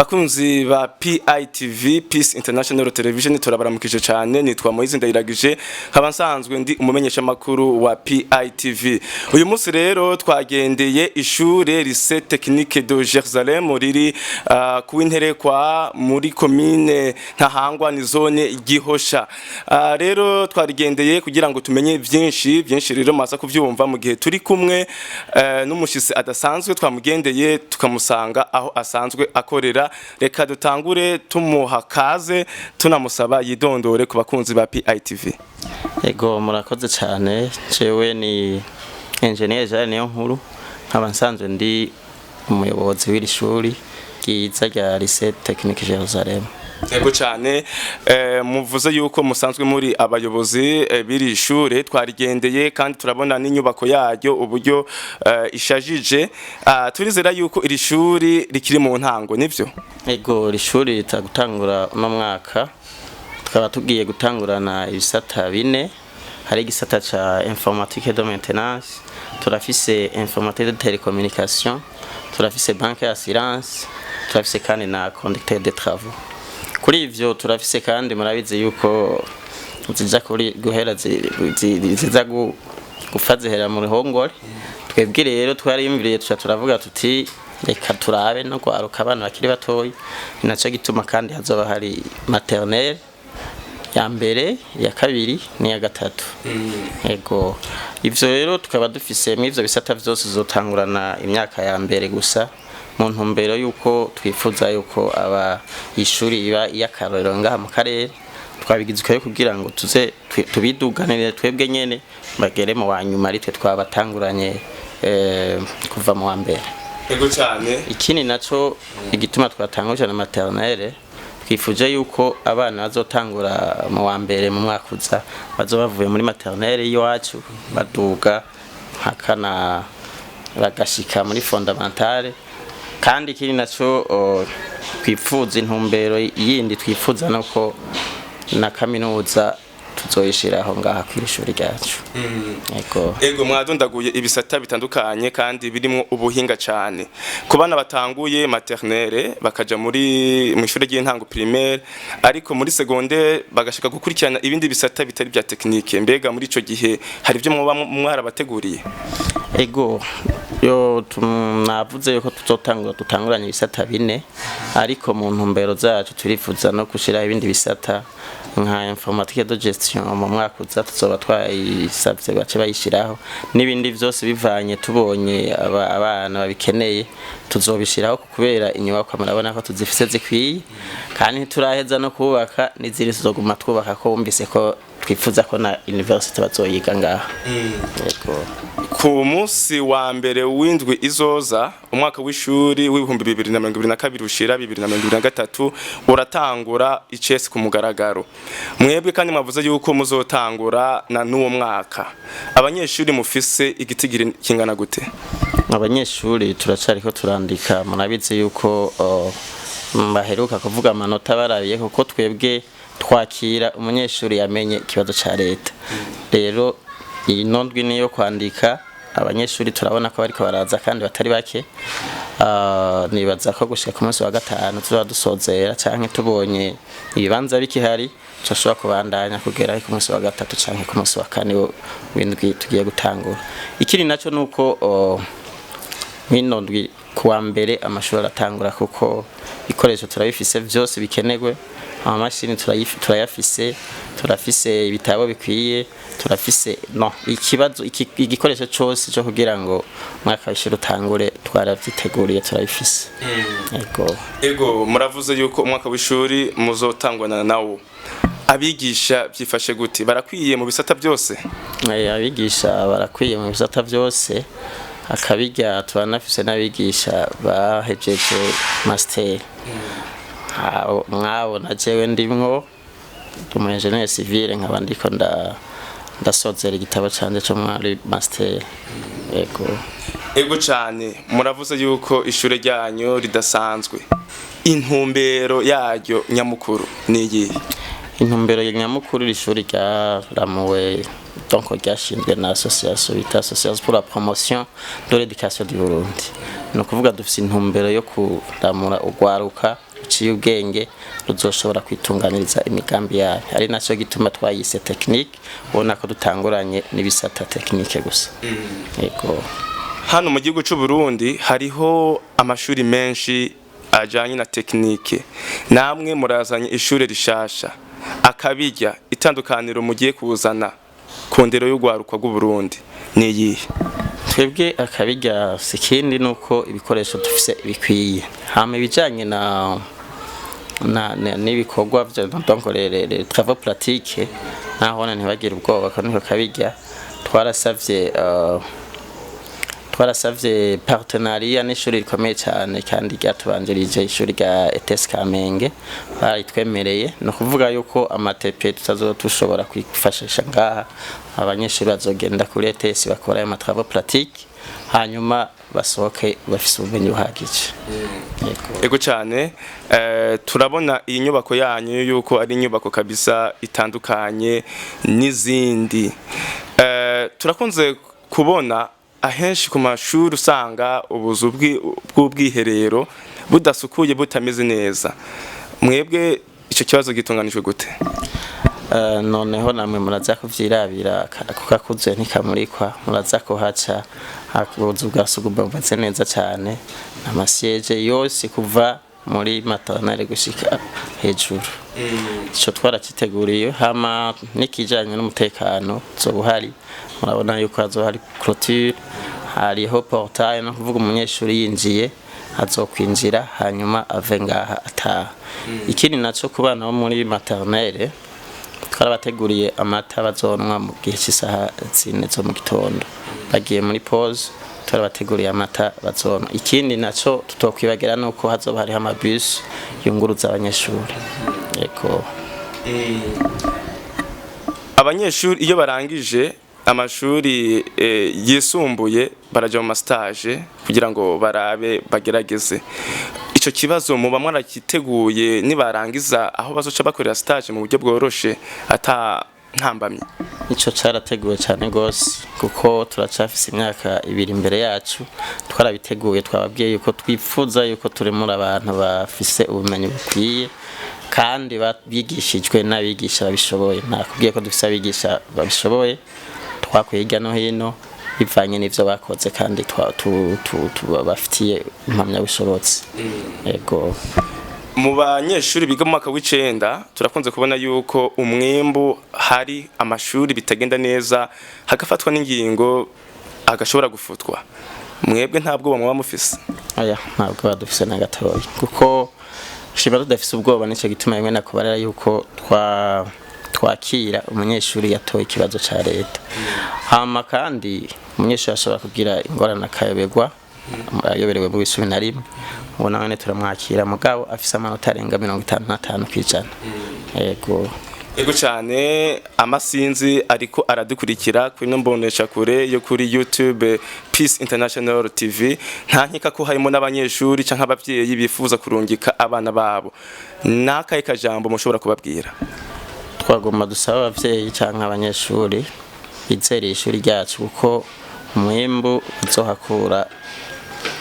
Bakunzi ba PITV Peace International Television turabaramukije cyane nitwa Moize Ndayiragije nkaba nsanzwe ndi umumenyesha makuru wa PITV. Uyu munsi rero twagendeye ishure Lycée Technique de Jerusalem riri ku WINTEREKWA muri commune Ntahangwa ni zone Gihosha. Rero twarigendeye kugira ngo tumenye byinshi rero masa kuvyumva mu gihe turi kumwe n'umushitsi adasanzwe twamugendeye tukamusanga aho asanzwe akorera. Reka dutangure tumuha kaze tunamusaba yidondore ku bakunzi ba PITV. Ego murakoze cyane, jewe ni engineer Jean niyo nkuru nkaba nsanzwe ndi umuyobozi w'iri shuri ryiza rya Lycée Technique Jerusalem. Ego cyane muvuze yuko musanzwe muri abayobozi biri shure twarigendeye kandi turabona n'inyubako yaryo uburyo ishajije turizera yuko iri shuri rikiri mu ntango nivyo. Ego iri shuri ritagutangura uno mwaka tukaba tugiye gutangurana ibisata bine. Hari igisata ca informatique de maintenance, turafise informatique de télécommunication, turafise banque assurance, turafise kandi na conducteur de travaux. Kuri ivyo turafise kandi murabize yuko ziza kuri guhera ziza gufazihera mu ruhongore. Twebwe rero twariyumviriye turavuga tuti reka turabe no kwaruka abana bakiri batoyi, naco gituma kandi hazoba hari maternelle ya mbere ya kabiri ni ya gatatu. Ego ivyo rero tukaba dufise mw'ivyo bisata vyose zotangurana imyaka ya mbere gusa mu ntumbero yuko twifuza yuko aba ishuri iba yakarorero ngaha mu karere twabigizwe kugira ngo tuze tubiduganire twebwe nyene bagere mu wanyuma ari twe twabatanguranye kuva mu wa mbere. Ego cyane ikindi naco igituma twatanguje na maternelle twifuje yuko abana bazotangura mu wa mbere mu mwaka uza bazoba bavuye muri maternelle iwacu baduga hakana bagashika muri fondamentale. Kandi kiri naco twifuza intumbero yindi twifuza nuko na kaminuza tuzoyishiraho ngaha kw'ishuri ryacu. Ego mwadondaguye ibisata bitandukanye kandi birimo ubuhinga cyane. Ku bana batanguye maternelle bakaja muri mu ishuri ry'intango primaire ariko muri secondaire bagashaka gukurikirana ibindi bisata bitari bya technique. Mbega muri ico gihe hari byo mwarabateguriye? Ego yo navuze yuko tutanguranye ibisata bine ariko mu ntumbero zacu turifuza no gushira ibindi bisata nka informatique de gestion mu mwaka uza tuzoba twayisabye bace bayishiraho n'ibindi vyose bivanye tubonye abana babikeneye tuzobishiraho kubera inyubako murabona ko tuzifise zikwiye kandi turaheza no kubaka n'iziri tuzoguma twubaka ko wumvise ko twifuza ko na university bazoyiga ngaha. Ku munsi wa mbere w'indwi izoza umwaka w'ishuri w'ibihumbi 2022 ushira 2023 uratangura icese ku mugaragaro. Mwebwe kandi mwavuze yuko muzotangura na n'uwo mwaka. Abanyeshuri mufise igitigiri kingana gute? Abanyeshuri turacariko turandika munabize yuko baheruka kuvuga amanota barabiye kuko twebwe twakira umunyeshuri yamenye ikibazo ca leta. Rero iyi ndwi niyo kwandika abanyeshuri turabona ko bariko baraza kandi batari bake. Nibaza ko gushika ku munsi wa gatanu tuba dusozera canke tubonye ibibanza bikihari tushobora kubandanya kugera ku munsi wa gatatu canke ku munsi wa kane w'indwi tugiye gutangura. Ikiri naco nuko mw'indwi kuwa mbere amashuri atangura kuko ikoresho turabifise vyose bikenerwe. Amamashini turayafise, turafise ibitabo bikwiye, turafise ikibazo igikoresho cyose cyo kugira ngo mwaka w'ishuri utangure twaravyiteguriye turabifise. Ego muravuze yuko umwaka w'ishuri muzotangwana nawo. Abigisha byifashe gute? Barakwiye mu bisata byose? Abigisha barakwiye mu bisata byose. Akabijya tubanafise n'abigisha bahejeje master. Mwabo na jewe ndimwo umuengineer civil nkaba ndiko ndasozera igitabo canje cyo muri master. Ego cyane muravuze yuko ishure ryanyu ridasanzwe. Intumbero yaryo nyamukuru niyi? Intumbero nyamukuru y'ishuri ryaramuwe donc ryashinzwe na association bita Association pour la promotion de l'éducation du Burundi. No kuvuga dufise intumbero yo kuramura ugwaruka ruciye ubwenge ruzoshobora kwitunganiriza imigambi yayo. Ari naco gituma twayise technique, ubona ko dutanguranye n'ibisata technique gusa. Yego. Hano mu gihugu cy'u Burundi hariho amashuri menshi ajanye na technique. Namwe murazanye ishure rishasha. Akabijya itandukaniro mugiye kuzana ku ndero y'ugwaruka rw'u Burundi ni iyihe? Twebwe akabijya sikindi nuko ibikoresho dufise bikwiye. Hama ibijanye n'ibikorwa byo donc les travaux pratiques naho ntibagire ubwoba kandi akabijya twarasavye partenariat n'ishuri rikomeye cyane kandi ryatubanjirije ishuri rya ETS Kamenge baritwemereye no kuvuga yuko amatepe tutazotushobora kwifashisha ngaha abanyeshuri bazogenda kuri ETS bakora ayo travaux pratiques hanyuma basohoke bafise ubumenyi buhagije. Ego cyane turabona iyi nyubako yanyu yuko ari inyubako kabisa itandukanye n'izindi. Turakunze kubona ahenshi ku mashuri usanga ubuzu bw'ubwiherero budasukuye butameze neza. Mwebwe icyo kibazo gitunganijwe gute? Noneho namwe muraza kuvyirabira kukakuze ntikamurikwa, muraza kuhaca ubuzu bwa sugumba bubatse neza cyane, amasiege yose kuva muri maternelle gushika hejuru. Ico twarakiteguriye hama nikijanye n'umutekano zobuhari. Murabona yuko hazohari clôture, hariho portail no kuvuga umunyeshuri yinjiye azokwinjira hanyuma ave ngaha ataha. Ikindi naco ku bana bo muri maternelle twarabateguriye amata bazonwa mu gihe cy'isaha 4 zo mu gitondo. Bagiye muri pause twarabateguriye amata bazonwa. Ikindi naco tutokwibagira nuko hazoba hari amabus yunguruza abanyeshuri. Yego. Abanyeshuri iyo barangije amashuri yisumbuye baraja mu stage kugira ngo barabe bagerageze. Ico kibazo muba mwarakiteguye nibarangiza aho bazoca bakorera stage mu buryo bworoshe ata ntambamye? Ico cyarateguwe cyane gose kuko turacafise imyaka 2 imbere yacu. Twarabiteguye twababwiye yuko twifuza yuko turemura abantu bafise ubumenyi bukwiye kandi bigishijwe n'abigisha babishoboye. Nakubwiye ko dufise abigisha babishoboye twakwiga no hino bivanye n'ivyo bakoze kandi bafitiye impamya bushobozi. Yego. Mu banyeshuri biga mu mwaka w'icenda turakunze kubona yuko umwembu hari amashuri bitagenda neza hagafatwa n'ingingo agashobora gufutwa. Mwebwe ntabwo muba mufise? Oya, ntabwo badufise na gatoya kuko shiba tudafise ubwoba nico gituma rimwe nakubarira yuko twakira umunyeshuri yatoye ikibazo ca leta. Hama kandi umunyeshuri ashobora kugira ingorane akayoberwa ayoberewe mu bisumi na rimwe, ubona ngene turamwakira mugabo afise amanota arenga 55 kwijana. Yego. Ego cyane amasinzi ariko aradukurikira kuri no mbonesha kure yo kuri YouTube Peace International TV. Nta nkeka ko harimo n'abanyeshuri canke abavyeyi bifuza kurungika abana babo. Nakaye kajambo mushobora kubabwira? Twagomba dusaba abavyeyi canke abanyeshuri bizere ishuri ryacu kuko umwembu uzohakura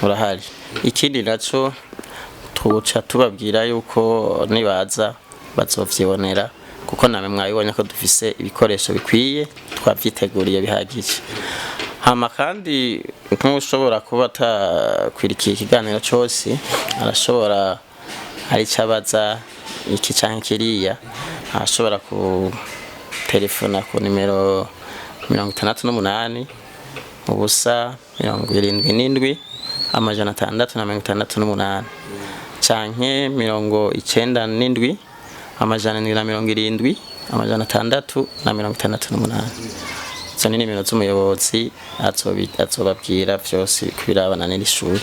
urahari. Ikindi naco tuca tubabwira yuko nibaza bazovyibonera kuko namwe mwabibonye ko dufise ibikoresho bikwiye twavyiteguriye bihagije. Hama kandi nk'ushobora kuba atakwirikiye ikiganiro cyose arashobora ari cabaza iki canke kiriya, ashobora ku telefona ku nimero 68 ubusa 77 amajana 668 canke 97 amajana 770 amajana 668. Izo ni nimero z'umuyobozi azobabwira vyose kubirabana n'ishuri.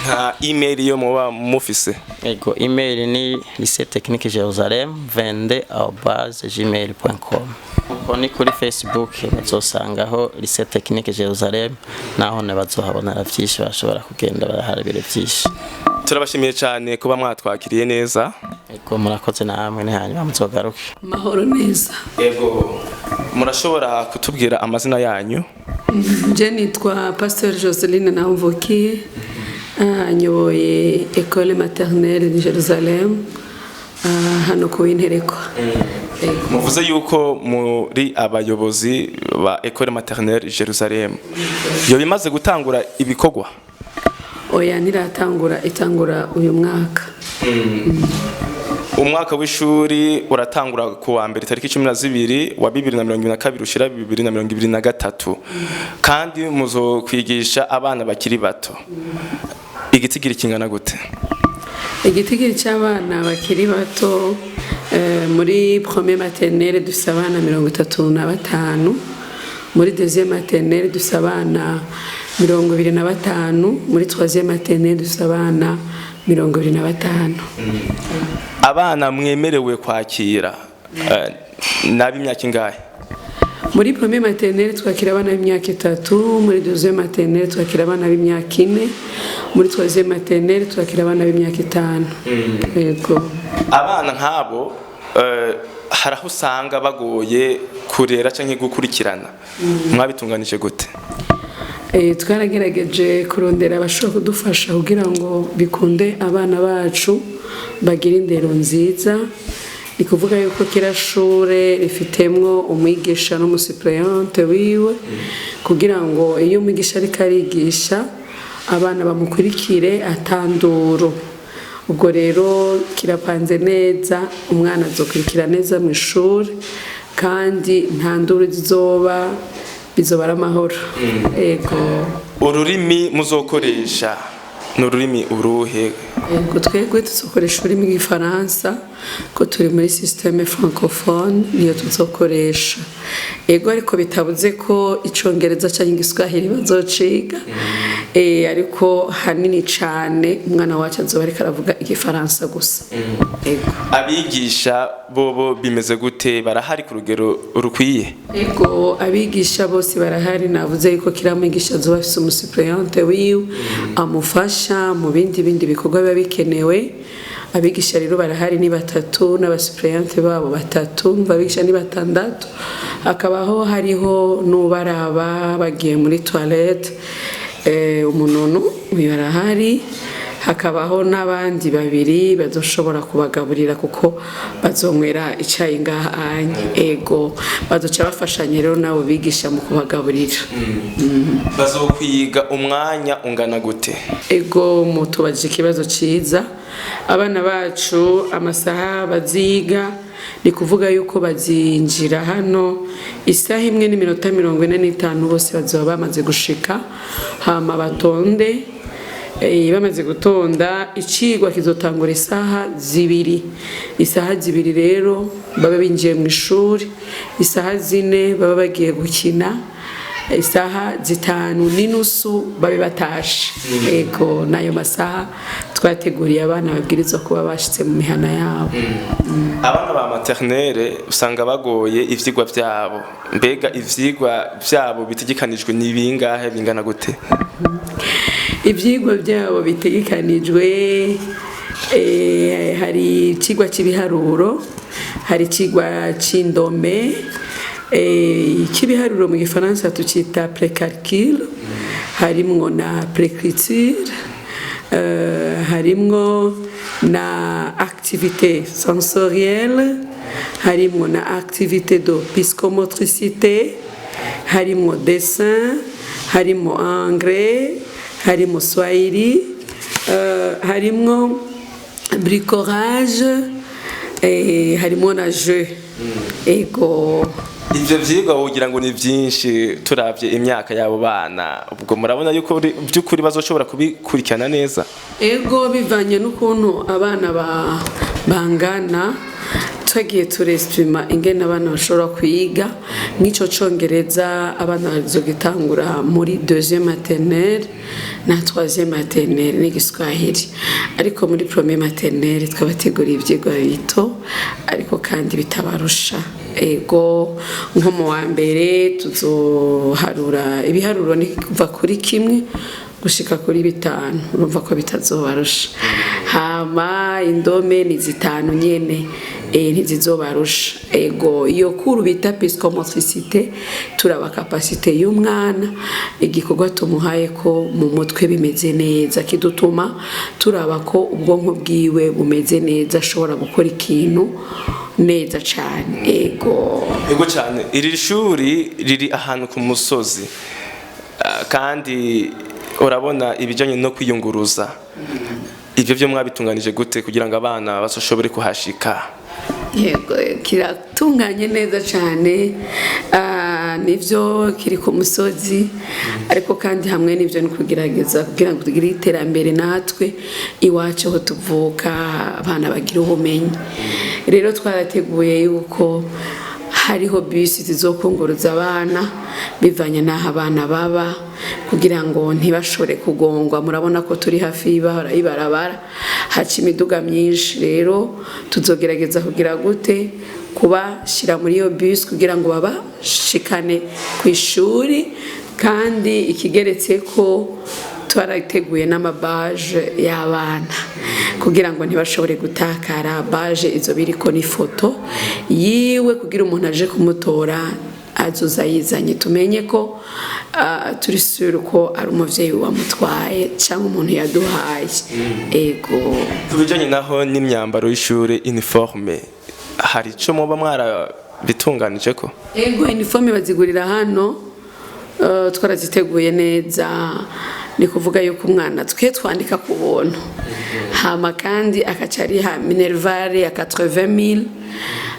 Nta email yo muba mufise? Ego, email ni lycée-jerusalem22@gmail.com. Ni kuri Facebook bazosangaho Lycée Technique Jerusalem, naho nabazohabonera vyinshi bashobora kugenda baraharabire vyinshi. Turabashimiye cyane kuba mwatwakiriye neza. Ego, murakoze namwe hanyuma muzogaruke. Mahoro neza. Ego, murashobora kutubwira amazina yanyu? Je nitwa Pasteur Joseline Nahumvukiye, nyoboye école maternelle de Jerusalem hano ku Winterekwa. Muvuze yuko muri abayobozi ba école maternelle Jerusalem yo bimaze gutangura ibikorwa? Oya itangura uyu mwaka. Umwaka w'ishuri uratangura ku wa mbere tariki 12 wa 2022 ushira 2023 kandi muzo kwigisha abana bakiri bato. Igitigiri kingana gute? Igitigiri cy'abana bakiri bato muri premier maternelle dufite abana 35, muri deuxième maternelle dufite abana 25, muri troisième maternelle dufite abana 25. Abana mwemerewe kwakira n'ab'imyaka ingahe? Muri premier maternelle twakira abana b'imyaka 3, muri deuxième maternelle twakira abana b'imyaka 4, muri troisième maternelle twakira abana b'imyaka 5. Yego. Abana nk'abo haraho usanga bagoye kurera canke gukurikirana. Mwabitunganije gute? Twaragerageje kurondera abashobora kudufasha kugira ngo bikunde abana bacu bagira indero nziza. Ni kuvuga yuko kira shure rifitemwo umwigisha n'umusuppléante wiwe kugira ngo iyo umwigisha ariko arigisha abana bamukurikire atanduro. Ubwo rero kirapanze neza, umwana azokurikira neza mu ishuri kandi nta nduru bizoba ari amahoro. Ego. Ururimi muzokoresha n'ururimi uruhe? Ego twebwe tuzokoresha ururimi rw'igifaransa ko turi muri système francophone niyo tuzokoresha. Ego ariko bitabuze ko icongereza cyangwa igiswahili bazociga. Ariko hanini cyane umwana wacu azoba ariko aravuga igifaransa gusa. Ego. Abigisha bobo bimeze gute, barahari ku rugero rukwiye? Ego abigisha bose barahari, navuze yuko kira mwigisha azoba afise umusuppléante wiwe amufasha mu bindi bikorwa biba bikenewe. Abigisha rero barahari ni 3 n'abasuppléante babo 3, abigisha ni 6. Hakabaho hariho n'ubaraba bagiye muri toilette umununu barahari. Hakabaho n'abandi 2 bazoshobora kubagaburira kuko bazonywera icyayi ngahanye. Ego bazoca bafashanya rero nabo bigisha mu kubagaburira. Bazokwiga umwanya ungana gute? Ego mutubaje ikibazo ciza. Abana bacu amasaha baziga ni kuvuga yuko bazinjira hano isaha imwe n'iminota 45 bose bazoba bamaze gushika hama batonde. Bamaze gutonda icigwa kizotangura isaha 2. Isaha 2 rero baba binjiye mu ishuri, isaha 4 baba bagiye gukina, isaha 5:30 babe batashe. Ego nayo masaha twateguriye abana babwirizwa kuba bashitse mu mihana yabo. Abana ba maternelle usanga bagoye ivyigwa vyabo. Mbega ivyigwa vyabo bitegekanijwe ni bingahe, bingana gute? Ivyigwa byabo bitegekanijwe hari ikigwa cy'ibiharuro, hari ikigwa c'indome, ikibiharuro mu gifaransa tucita précalcul, harimwo na préécriture, harimwo na activité sensorielle, harimwo na activité de psychomotricité, harimwo dessin, harimwo anglais, harimo swahili, harimo bricolage, harimo na jeu. Ego ivyo vyigwa wogira ngo ni vyinshi turavye imyaka yabo bana, ubwo murabona yuko byukuri bazoshobora kubikurikirana neza? Ego bivanye n'ukuntu abana bangana twagiye turestima ingene abana bashobora kwiga. Nk'ico congereza abana bazogitangura muri deuxième maternelle na troisième maternelle n'igiswahili, ariko muri premier maternelle twabateguriye ivyigwa bito ariko kandi bitabarusha. Ego nko mu wa mbere tuzoharura ibiharuro ni kuva kuri 1 gushika kuri 5, urumva ko bitazobarusha. Hama indome ni 5 nyene, ntizizobarusha ego iyo kuru bita psychomotricité turaba capacité y'umwana igikorwa tumuhaye ko mu mutwe bimeze neza kidutuma turaba ko ubwonko bwiwe bumeze neza ashobora gukora ikintu neza cyane ego cyane iri shuri riri ahantu ku musozi kandi urabona ibijyanye no kwiyunguruza ibyo byo mwabitunganije gute kugira ngo abana bashobore kuhashika yego kiratunganye neza cyane nivyo kiri ku musozi ariko kandi hamwe nivyo ni kugerageza kugira ngo tugire iterambere natwe iwacu aho tuvuka abana bagira ubumenyi rero twarateguye yuko hariho bisi zizokunguruza abana bivanye n'aho abana baba kugira ngo ntibashore kugongwa murabona ko turi hafi y'ibarabara haca imiduga myinshi rero tuzogerageza kugira gute kubashyira muri iyo bisi kugira ngo babashikane ku ishuri kandi ikigeretse ko twarateguye n'amabaje y'abana kugira ngo ntibashobore gutakara baje izo biriko n'ifoto yiwe kugira umuntu aje kumutora azoza yizanye tumenye ko turi sure ko ari umuvyeyi wamutwaye cyangwa umuntu yaduhaye ego kubijanye naho n'imyambaro y'ishure uniforme hari ico muba mwarabitunganije ko ego uniforme bazigurira hano twaraziteguye neza ni kuvuga yuko umwana twe twandika ku buntu hama kandi akacariha minervare ya 80,000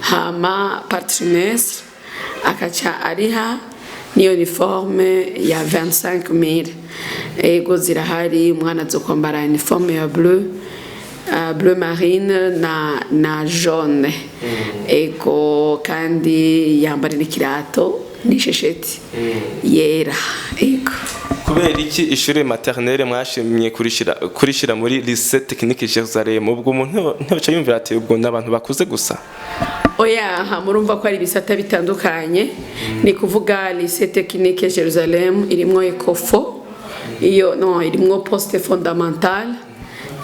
hama par trimestre akaca ariha ni uniforme ya 25,000 ego zirahari umwana azokwambara uniforme ya bleu marine na jaune ego kandi yambara n'ikirato n'ishesheti yera ego kubera iki ishure maternelle mwashimye kurishira muri Lycée Technique Jerusalem ubwo umuntu ntaca yumvira ati ubwo n'abantu bakuze gusa oya murumva ko ari bisata bitandukanye ni kuvuga Lycée Technique Jerusalem irimwo ekofo iyo no irimwo poste fondamentale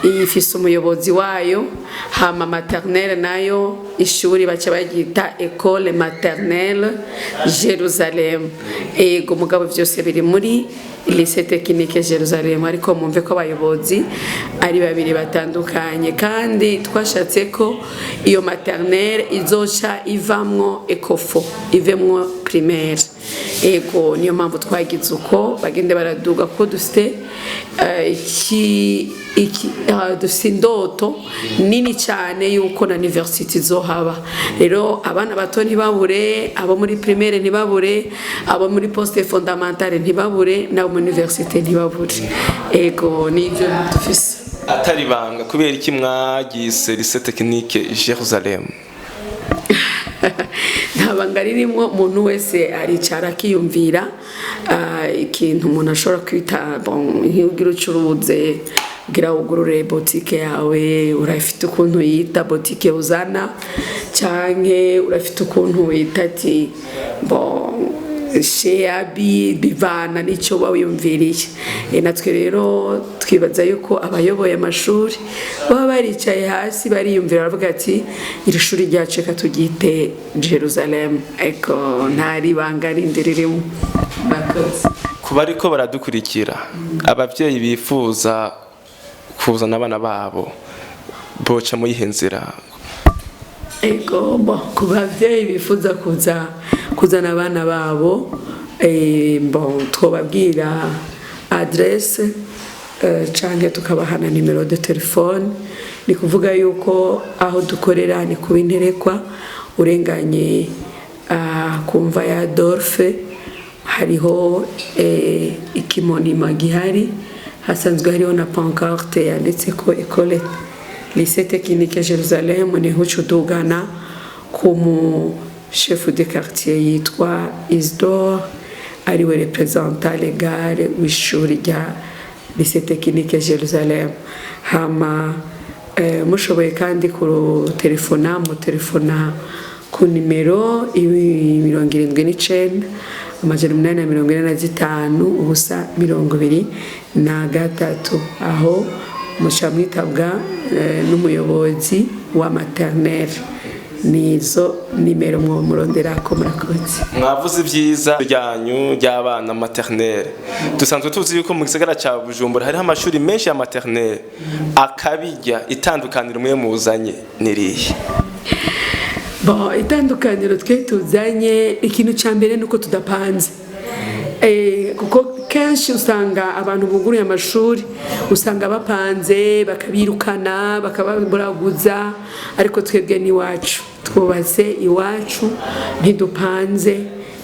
ifise umuyobozi wayo hama maternelle nayo ishuri baca bagita école maternelle Jerusalem ego mugabo byose biri muri Lycée Technique Jerusalem ariko mumve ko abayobozi ari babiri batandukanye kandi twashatse ko iyo maternelle izoca ivamwo ekofo ivemwo primaire ego niyo mpamvu twagize uko bagende baraduga ko dufite dufite indoto nini cyane yuko na university zohaba rero abana bato ntibabure abo muri primaire ntibabure abo muri poste fondamentale ntibabure na mu university ntibabure ego nivyo dufise atari banga kubera iki mwagise Lycée Technique Jerusalem ntabanga ririmo umuntu wese aricara akiyumvira ikintu umuntu ashobora kwita nk'ugira ucuruze gira ugurure boutique yawe urafite ukuntu yita boutique uzana canke urafite ukuntu wita ati sheabi bivana n'icyo wiyumviriye natwe rero twibaza yuko abayoboye amashuri baba baricaye hasi bariyumvira baravuga ati iri shuri ryacu reka turyite Jerusalem eko ntari banga rindi ririmo kuba ariko baradukurikira abavyeyi bifuza kuzana abana babo boca mu yihenzira ego ku bavyeyi bifuza kuzana abana babo twababwira adresse canke tukabahana nimero de telefone ni kuvuga yuko aho dukorera ni ku Winterekwa urenganye kumva ya Dorfe hariho ikimonima gihari hasanzwe hariho na pancarte yanditse ko école Lycée Technique Jerusalem ni hucudugana ku chef de quartier yitwa Isdor ariwe representant legal w'ishuri rya Lycée Technique Jerusalem hama mushoboye kandi ku telefona ku nimero 79 845 ubusa 23 aho muca mwitabwa n'umuyobozi wa maternelle nizo nimero mwomuronderako murakoze. Mwavuze ibyiza ryanyu ry'abana maternelle. Dusanzwe tuzi yuko mu gisagara ca Bujumbura hariho amashuri menshi ya maternelle. Akabijya itandukaniro mwe muzanye nirihe? Bon, itandukaniro twe tuzanye ikintu ca mbere nuko tudapanze. Kuko kenshi usanga abantu buguruye amashuri usanga bapanze bakabirukana bakababuraguza, ariko twebwe ni wacu twubatse iwacu ntidupanze.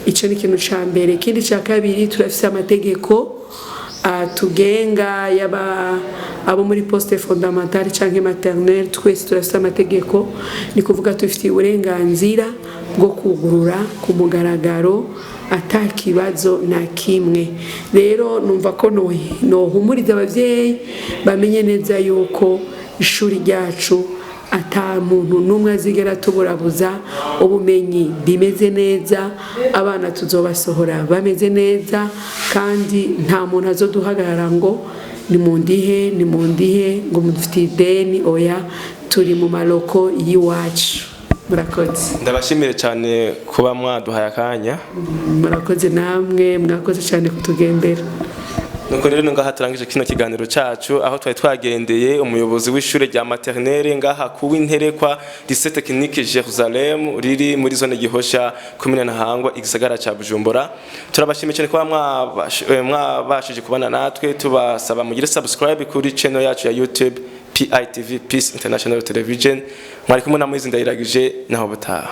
Ico ni ikintu ca mbere. Ikindi ca kabiri turafise amategeko tugenga yaba abo muri poste fondamentale canke maternelle, twese turafise amategeko, ni kuvuga tufitiye uburenganzira bwo kugurura ku mugaragaro atakibazo na kimwe. Rero numva ko nohumuriza abavyeyi bamenye neza yuko ishuri ryacu ata muntu numwe azigera tuburabuza. Ubumenyi bimeze neza, abana tuzobasohora bameze neza, kandi nta muntu azoduhagarara ngo ni mundihe ngo mudufitiye ideni. Oya, turi mu maloko y'iwacu. Murakoze. Ndabashimire cyane kuba mwaduhaye akanya. Murakoze namwe, mwakoze cyane kutugendera. Nuko rero ngaha turangije kino kiganiro cacu, aho twari twagendeye umuyobozi w'ishure rya maternelle ngaha ku WINTEREKWA Lycée Technique Jerusalem riri muri zone Gihosha komine Ntahangwa igisagara ca Bujumbura. Turabashimiye cyane kuba mwabashije kubana natwe, tubasaba mugire subscribe kuri channel yacu ya YouTube PITV Peace International Television. Mwari kumwe na Moise Ndayiragije naho butaha.